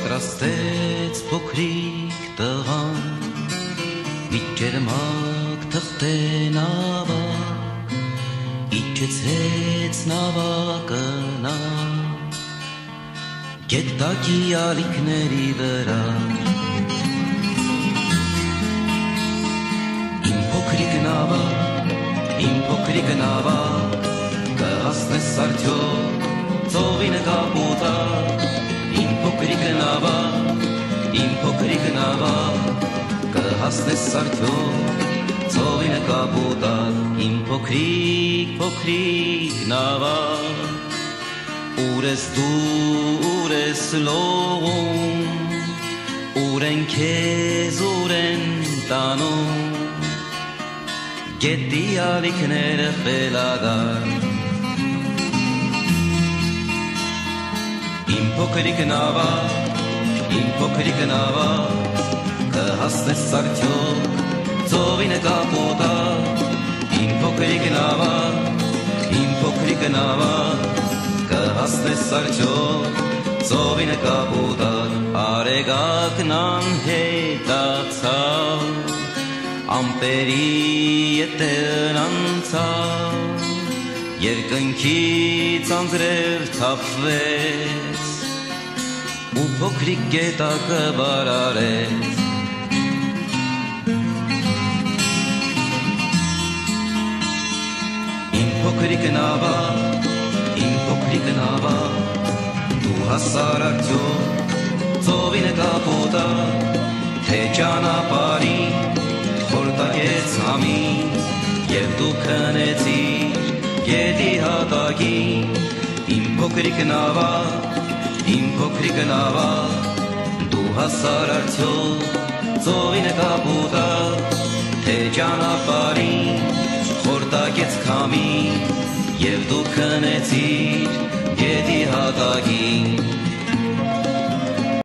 պատրաստեց փոքրիկ տղան միջերմակ թղթեն ավակ իջեցեց նավակը նա գետակի ալիքների վրա իմ փոքրիկ նավակ կհասնես արդյոք ծովի նկապուտակ իմ փոքրիկ նավակ կհասնես արդյոք ծովի նկապուտակ իմ փոքրիկ նավակ ուր ես դու ուր ես լողում ուր են քեզ ուր են տանում գետի ալիքները խելագար իմ փոքրիկ նավակ կհասնես արդյոք ծովի նկապուտակ իմ փոքրիկ նավակ կհասնես արդյոք ծովի նկապուտակ արեգակն անհետացավ ամպերի ետերն անցավ երկնքից անձրև թափվեց ու փոքրիկ գետակը բարարեց իմ փոքրիկ նավակ դու հասար արդյոք ծովի նկապուտակ թե ճանապարհի խորտակեց համին և դու քնեցիր գետի հատակին իմ փոքրիկ նավակ դու հասար արդյոք ծովի նկապուտակ թե ճանապարհին խորտակեց քամին և դու քնեցիր գետի հատակին